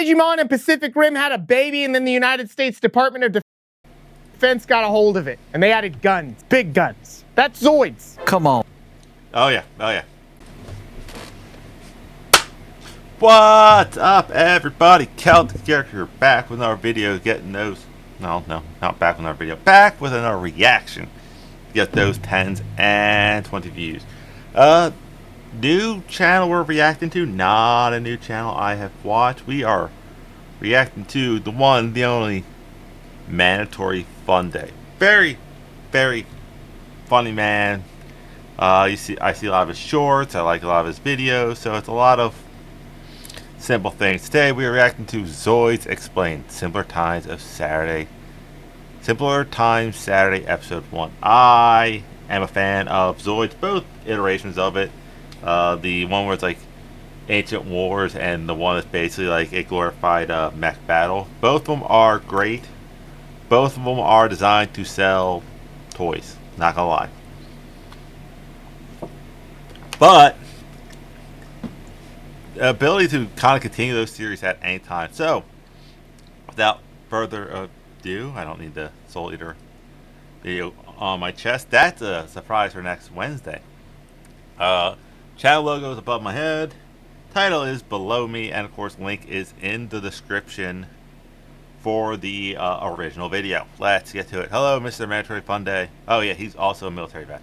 Digimon and Pacific Rim had a baby, and then the United States Department of Defense got a hold of it, and they added guns, big guns. That's Zoids. Come on. Oh yeah, oh yeah. What's up, everybody? Celtic Character back with our video, getting those. No, not back with our video. Back with another reaction. Get those 10s and 20 views. New channel we're reacting to. Not a new channel I have watched. We are reacting to the one, the only Mandatory Fun Day. Very, very funny man. I see a lot of his shorts. I like a lot of his videos. So it's a lot of simple things. Today we are reacting to Zoids Explained. Simpler Times Saturday episode 1. I am a fan of Zoids, both iterations of it. The one where it's like Ancient Wars and the one that's basically like a glorified mech battle. Both of them are great. Both of them are designed to sell toys. Not gonna lie. But the ability to kind of continue those series at any time. So, without further ado, I don't need the Soul Eater video on my chest. That's a surprise for next Wednesday. Channel logo is above my head. Title is below me, and of course, link is in the description for the original video. Let's get to it. Hello, Mr. Mandatory Fun Day. Oh yeah, he's also a military vet.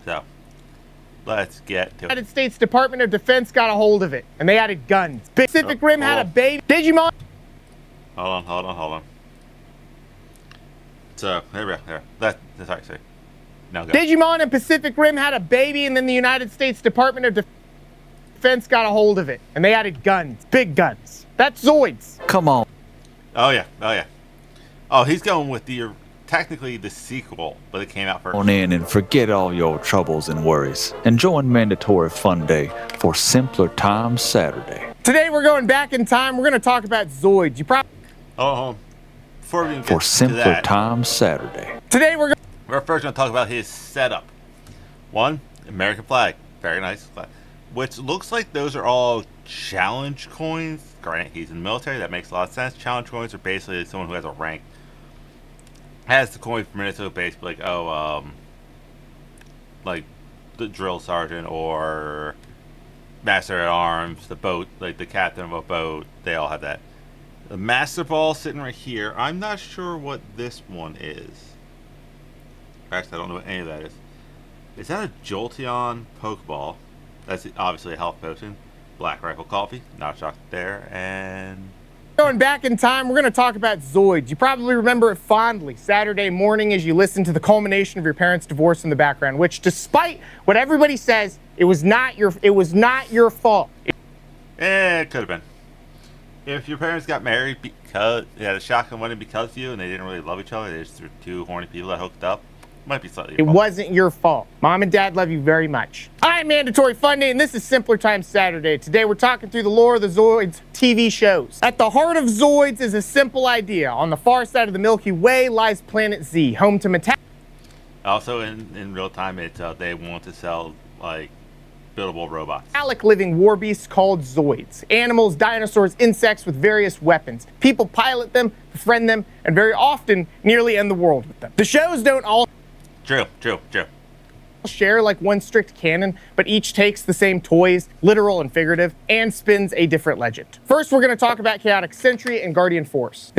So, let's get to it. The United States Department of Defense got a hold of it, and they added guns. Pacific Rim had a baby. Digimon. Hold on. So, here we go. Sorry. Now go. Digimon and Pacific Rim had a baby, and then the United States Department of Defense got a hold of it, and they added guns, big guns. That's Zoids. Come on. Oh yeah. Oh, he's going with technically the sequel, but it came out first. On in and forget all your troubles and worries, and join Mandatory Fun Day for Simpler Times Saturday. Today we're going back in time. We're going to talk about Zoids. You probably. Before we even get For to Simpler that, Times Saturday. Today we're first going to talk about his setup. One, American flag, very nice flag, which looks like those are all challenge coins. Granted, he's in the military, that makes a lot of sense. Challenge coins are basically someone who has a rank, has the coin per minute, so basically like like the drill sergeant or master at arms, the boat, like the captain of a boat, they all have that. The master ball sitting right here. I'm not sure what this one is. Actually, I don't know what any of that is. Is that a Jolteon Pokeball? That's obviously a health potion. Black Rifle Coffee, not shocked there, and going back in time. We're going to talk about Zoids. You probably remember it fondly. Saturday morning as you listen to the culmination of your parents' divorce in the background, which, despite what everybody says, it was not your fault. it could have been. If your parents got married because they had a shotgun wedding because of you and they didn't really love each other, they just were two horny people that hooked up, might be slightly your fault. It wasn't your fault. Mom and Dad love you very much. I'm Mandatory Fun Day, and this is Simpler Times Saturday. Today we're talking through the lore of the Zoids TV shows. At the heart of Zoids is a simple idea. On the far side of the Milky Way lies Planet Z, home to metallic. Also, in real time, it's they want to sell like buildable robots. Living war beasts called Zoids. Animals, dinosaurs, insects with various weapons. People pilot them, befriend them, and very often nearly end the world with them. The shows don't all True. share like one strict canon, but each takes the same toys, literal and figurative, and spins a different legend. First, we're going to talk about Chaotic Sentry and Guardian Force.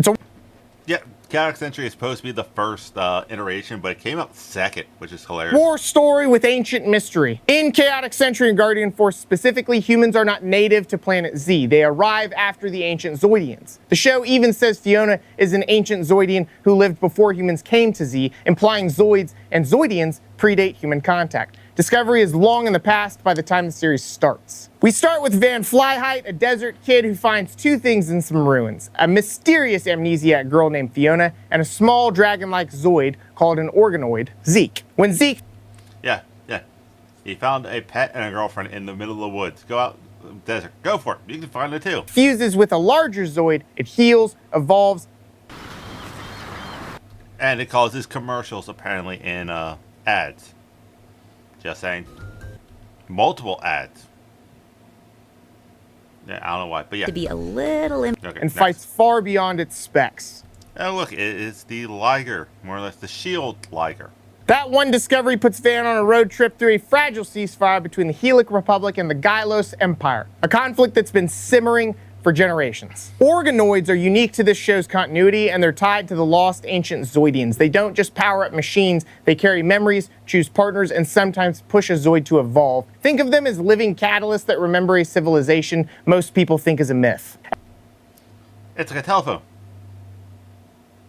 Yeah, Chaotic Sentry is supposed to be the first iteration, but it came out second, which is hilarious. War story with ancient mystery. In Chaotic Sentry and Guardian Force specifically, humans are not native to Planet Z. They arrive after the ancient Zoidians. The show even says Fiona is an ancient Zoidian who lived before humans came to Z, implying Zoids and Zoidians predate human contact. Discovery is long in the past by the time the series starts. We start with Van Flyheight, a desert kid who finds two things in some ruins: a mysterious amnesiac girl named Fiona, and a small dragon-like Zoid called an organoid, Zeke. When Zeke... Yeah. He found a pet and a girlfriend in the middle of the woods. Go out in the desert. Go for it. You can find it too. Fuses with a larger Zoid, it heals, evolves, and it causes commercials apparently in ads. Just saying. Multiple ads. Yeah, I don't know why, but yeah. To be a little Okay, and next. fights far beyond its specs. Oh, look, it's the Liger, more or less the Shield Liger. That one discovery puts Van on a road trip through a fragile ceasefire between the Helic Republic and the Gylos Empire, a conflict that's been simmering for generations. Organoids are unique to this show's continuity, and they're tied to the lost ancient Zoidians. They don't just power up machines, they carry memories, choose partners, and sometimes push a Zoid to evolve. Think of them as living catalysts that remember a civilization most people think is a myth. It's like a telephone.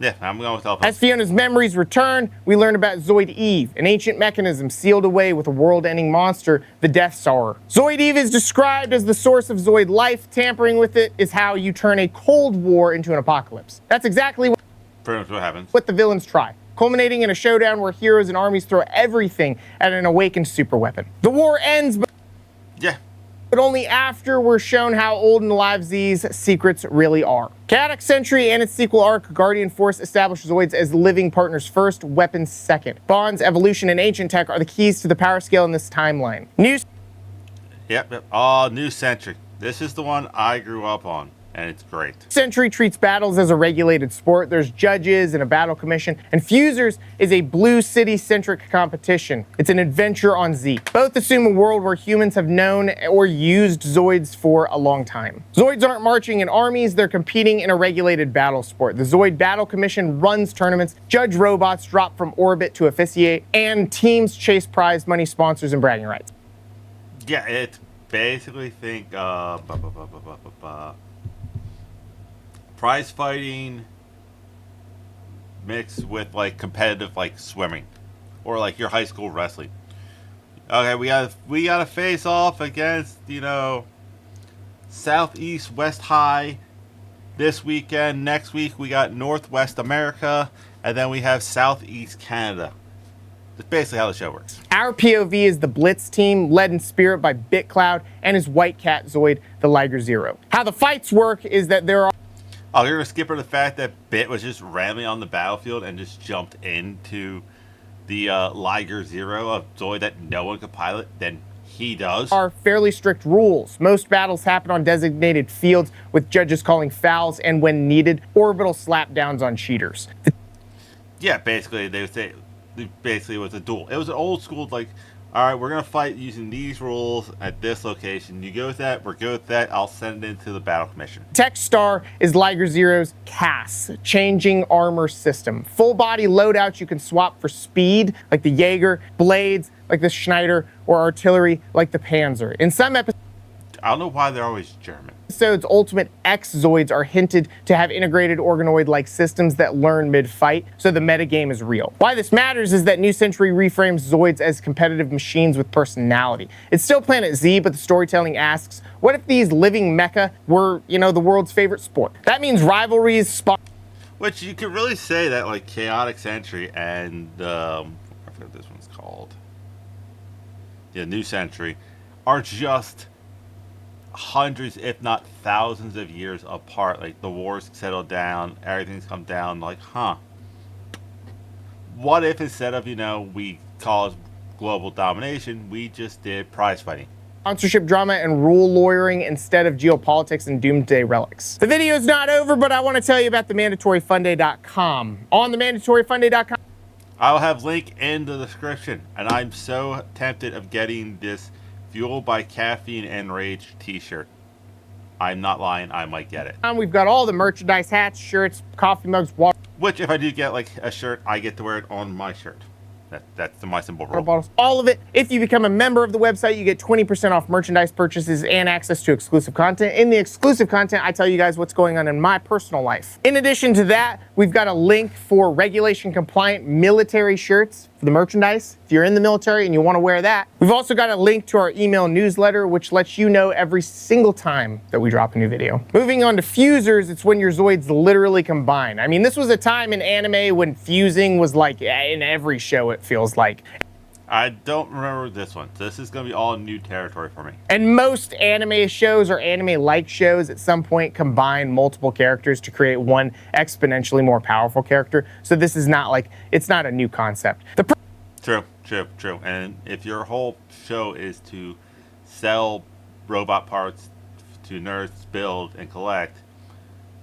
Yeah, I'm going with telephone. As Fiona's memories return, we learn about Zoid Eve, an ancient mechanism sealed away with a world-ending monster, the Death Star. Zoid Eve is described as the source of Zoid life. Tampering with it is how you turn a cold war into an apocalypse. That's exactly Pretty much what happens. what the villains try, culminating in a showdown where heroes and armies throw everything at an awakened superweapon. The war ends, Yeah. but only after we're shown how old and alive Z's secrets really are. Chaotic Century and its sequel arc, Guardian Force, established Zoids as living partners first, weapons second. Bonds, evolution, and ancient tech are the keys to the power scale in this timeline. Yep. Oh, New Century. This is the one I grew up on, and it's great. Century treats battles as a regulated sport. There's judges and a battle commission, and Fusers is a Blue City-centric competition. It's an adventure on Z. Both assume a world where humans have known or used Zoids for a long time. Zoids aren't marching in armies, they're competing in a regulated battle sport. The Zoid Battle Commission runs tournaments, judge robots drop from orbit to officiate, and teams chase prize money, sponsors, and bragging rights. Yeah, it's basically prize fighting mixed with like competitive like swimming or like your high school wrestling. Okay, we gotta face off against, Southeast West High this weekend. Next week we got Northwest America, and then we have Southeast Canada. That's basically how the show works. Our POV is the Blitz team, led in spirit by BitCloud and his White Cat Zoid, the Liger Zero. How the fights work is that there are Oh, you're gonna skip over the fact that Bit was just randomly on the battlefield and just jumped into the Liger Zero of Zoid that no one could pilot, then he does. fairly strict rules. Most battles happen on designated fields, with judges calling fouls and, when needed, orbital slapdowns on cheaters. Yeah, basically they would say basically it was a duel. It was an old school like, all right, we're gonna fight using these rules at this location. You go with that, we're good with that. I'll send it into the battle commission. Tech Star is Liger Zero's CAS, changing armor system. Full body loadouts you can swap for speed, like the Jaeger, blades, like the Schneider, or artillery, like the Panzer. In some episodes, I don't know why they're always German. Ultimate X Zoids are hinted to have integrated organoid-like systems that learn mid-fight, so the metagame is real. Why this matters is that New Century reframes Zoids as competitive machines with personality. It's still Planet Z, but the storytelling asks, what if these living mecha were, the world's favorite sport? That means rivalries spawn. Which you could really say that like Chaotic Century and I forget what this one's called. Yeah, New Century are just hundreds, if not thousands of years apart. Like the wars settled down, everything's come down. Like, what if instead of we call it global domination, we just did prize fighting? Sponsorship drama and rule lawyering instead of geopolitics and doomsday relics. The video is not over, but I want to tell you about the mandatoryfunday.com. On the mandatoryfunday.com, I'll have link in the description, and I'm so tempted of getting this Fueled by Caffeine and Rage t-shirt. I'm not lying, I might get it. we've got all the merchandise, hats, shirts, coffee mugs, water Which, if I do get like a shirt, I get to wear it on my shirt. That's my simple rule. bottles, all of it. If you become a member of the website, you get 20% off merchandise purchases and access to exclusive content. In the exclusive content, I tell you guys what's going on in my personal life. In addition to that, we've got a link for regulation compliant military shirts for the merchandise. If you're in the military and you want to wear that, we've also got a link to our email newsletter, which lets you know every single time that we drop a new video. Moving on to fusers, it's when your Zoids literally combine. I mean, this was a time in anime when fusing was like in every show, it feels like. I don't remember this one. This is going to be all new territory for me. And most anime shows or anime-like shows at some point combine multiple characters to create one exponentially more powerful character. So this is not like, it's not a new concept. True. And if your whole show is to sell robot parts to nurse, build, and collect,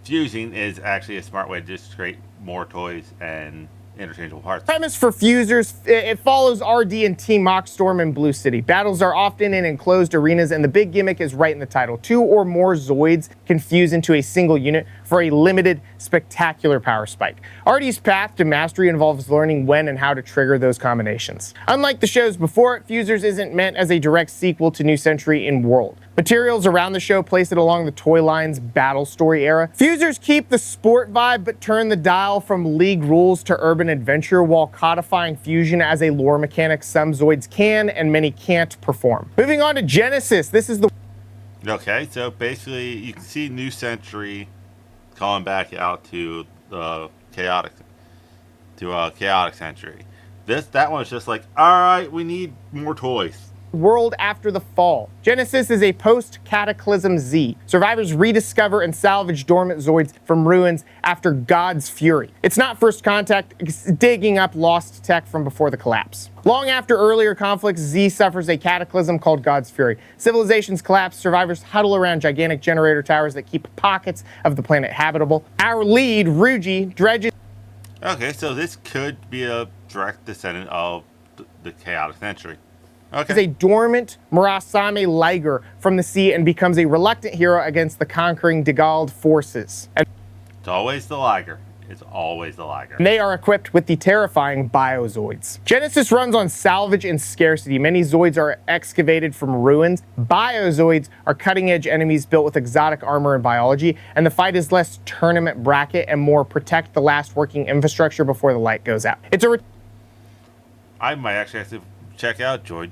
fusing is actually a smart way to just create more toys and interchangeable parts. Premise for Fusers, it follows RD and Team Mockstorm in Blue City. Battles are often in enclosed arenas, and the big gimmick is right in the title. 2 or more Zoids can fuse into a single unit for a limited, spectacular power spike. RD's path to mastery involves learning when and how to trigger those combinations. Unlike the shows before it, Fusers isn't meant as a direct sequel to New Century in world. Materials around the show place it along the toy line's battle story era. Fusers keep the sport vibe but turn the dial from league rules to urban adventure while codifying fusion as a lore mechanic some Zoids can and many can't perform. Moving on to Genesis, this is the... Okay, so basically you can see New Century calling back out to the chaotic century. That one's just like, alright, we need more toys. World after the fall. Genesis is a post-cataclysm Z. Survivors rediscover and salvage dormant Zoids from ruins after God's fury. It's not First Contact, it's digging up lost tech from before the collapse. Long after earlier conflicts, Z suffers a cataclysm called God's fury. Civilizations collapse, survivors huddle around gigantic generator towers that keep pockets of the planet habitable. Our lead, Ruji, dredges... Okay, so this could be a direct descendant of the chaotic century. is a dormant Murasame Liger from the sea and becomes a reluctant hero against the conquering Degald forces. And It's always the Liger. It's always the Liger. they are equipped with the terrifying Biozoids. Genesis runs on salvage and scarcity. Many Zoids are excavated from ruins. Biozoids are cutting-edge enemies built with exotic armor and biology, and the fight is less tournament bracket and more protect the last working infrastructure before the light goes out. It's a I might actually have to check out Zoid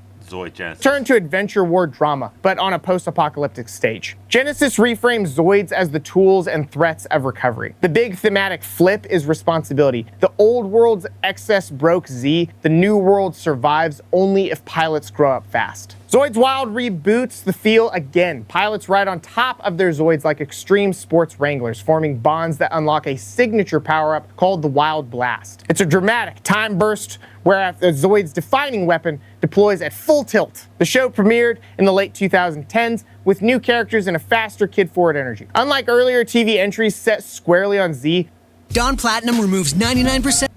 Genesis. return to adventure war drama, but on a post-apocalyptic stage. Genesis reframes Zoids as the tools and threats of recovery. The big thematic flip is responsibility. The old world's excess broke Z, the new world survives only if pilots grow up fast. Zoids Wild reboots the feel again. Pilots ride on top of their Zoids like extreme sports wranglers, forming bonds that unlock a signature power-up called the Wild Blast. It's a dramatic time burst where the Zoid's defining weapon deploys at full tilt. The show premiered in the late 2010s with new characters and a faster kid-forward energy. Unlike earlier TV entries set squarely on Z, Dawn Platinum removes 99%. It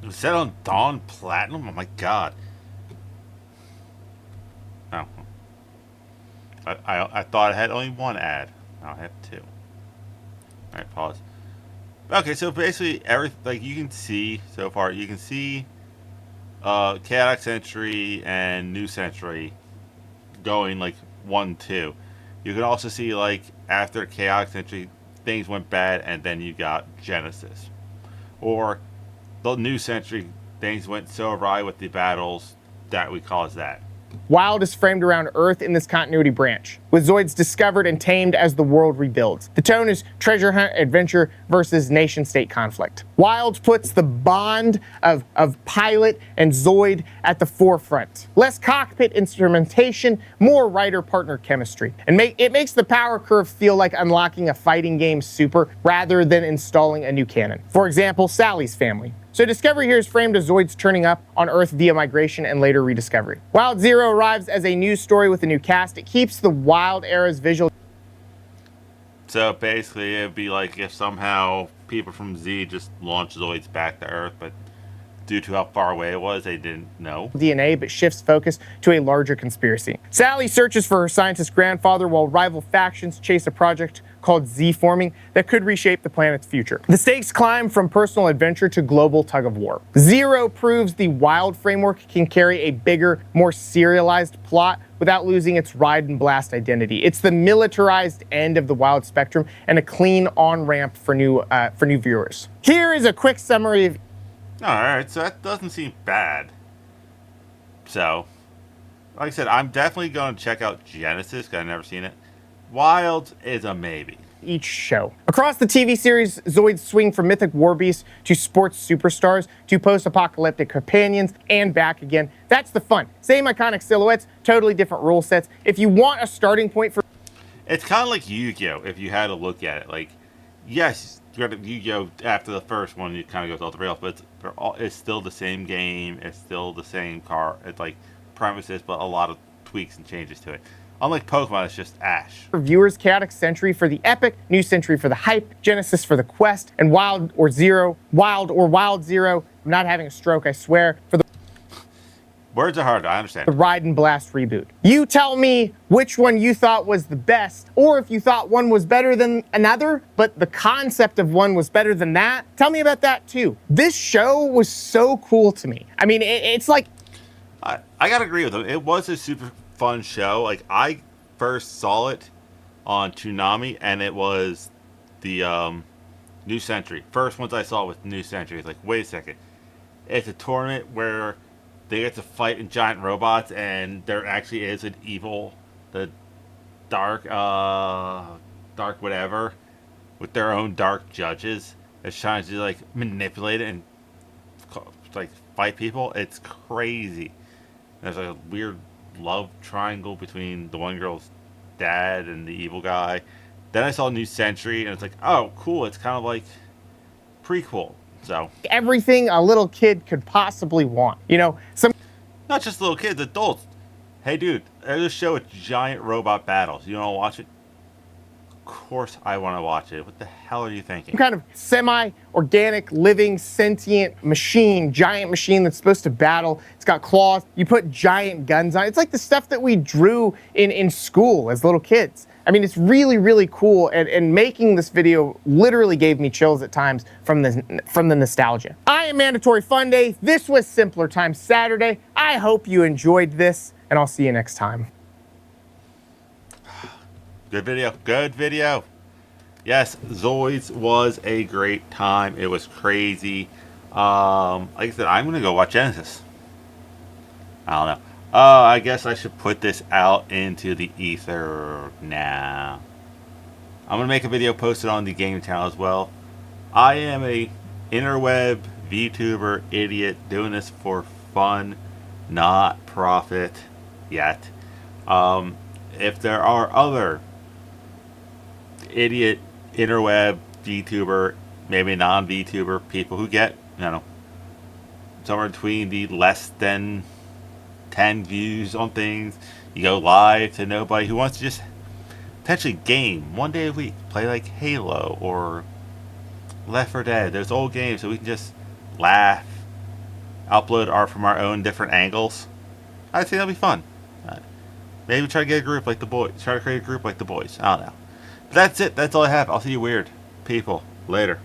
was set on Dawn Platinum? Oh my god. Oh. I thought I had only one ad. Now I have 2. Alright, pause. Okay, so basically like you can see so far, you can see Chaotic Century and New Century going like 1-2. You can also see like after Chaotic Century things went bad and then you got Genesis. Or the New Century things went so awry with the battles that we cause that. Wild is framed around Earth in this continuity branch, with Zoids discovered and tamed as the world rebuilds. The tone is treasure hunt adventure versus nation-state conflict. Wild puts the bond of pilot and Zoid at the forefront. Less cockpit instrumentation, more writer-partner chemistry. And it makes the power curve feel like unlocking a fighting game super rather than installing a new cannon. For example, Sally's family. So Discovery here is framed as Zoids turning up on Earth via migration and later rediscovery. Wild Zero arrives as a new story with a new cast. It keeps the Wild era's visual. So basically it'd be like if somehow people from Z just launched Zoids back to Earth, but due to how far away it was, they didn't know. DNA, but shifts focus to a larger conspiracy. Sally searches for her scientist grandfather while rival factions chase a project called Z-forming that could reshape the planet's future. The stakes climb from personal adventure to global tug-of-war. Zero proves the Wild framework can carry a bigger, more serialized plot without losing its ride and blast identity. It's the militarized end of the Wild spectrum and a clean on-ramp for new viewers. Here is a quick summary of... Alright, so that doesn't seem bad. So, like I said, I'm definitely going to check out Genesis, because I've never seen it. Wild is a maybe. Each show. Across the TV series, Zoids swing from mythic war beasts to sports superstars to post-apocalyptic companions and back again. That's the fun. Same iconic silhouettes, totally different rule sets. If you want a starting point for... It's kind of like Yu-Gi-Oh! If you had to look at it. Like, yes, Yu-Gi-Oh! After the first one, it kind of goes off the rails, but it's still the same game. It's still the same car. It's like premises, but a lot of tweaks and changes to it. Unlike Pokemon, it's just Ash. Viewers, Chaotic Century for the epic, New Century for the hype, Genesis for the quest, and Wild or Wild Zero. I'm not having a stroke, I swear, for the Words are hard, I understand. Ride and Blast reboot. You tell me which one you thought was the best, or if you thought one was better than another, but the concept of one was better than that. Tell me about that too. This show was so cool to me. I mean, it's like... I gotta agree with him. It was a super fun show. Like, I first saw it on Toonami, and it was the New Century. First ones I saw with New Century. It's like, wait a second. It's a tournament where they get to fight in giant robots, and there actually is an evil, the dark whatever, with their own dark judges that's trying to like manipulate it and like fight people. It's crazy. There's a weird love triangle between the one girl's dad and the evil guy. Then I saw New Century, and it's like, oh, cool. It's kind of like prequel. So everything a little kid could possibly want. You know, not just little kids, adults. Hey, dude, there's a show with giant robot battles. You want to watch it? Of course I want to watch it. What the hell are you thinking? Some kind of semi-organic, living, sentient machine, giant machine that's supposed to battle. It's got claws. You put giant guns on it. It's like the stuff that we drew in school as little kids. I mean, it's really, really cool, and making this video literally gave me chills at times from the nostalgia. I am Mandatory Fun Day. This was Simpler Times Saturday. I hope you enjoyed this, and I'll see you next time. Good video. Good video. Yes, Zoids was a great time. It was crazy. Like I said, I'm going to go watch Genesis. I don't know. I guess I should put this out into the ether now. I'm going to make a video posted on the game channel as well. I am a interweb VTuber idiot doing this for fun, not profit yet. If there are other idiot interweb VTuber, maybe non-VTuber people who get, you know, somewhere between the less than 10 views on things, you go live to nobody, who wants to just potentially game one day a week, play like Halo or Left 4 Dead, those old games, so we can just laugh, upload art from our own different angles. I'd say that'll be fun. Maybe try to get a group like the boys. Try to create a group like the boys. I don't know. But that's it. That's all I have. I'll see you weird people later.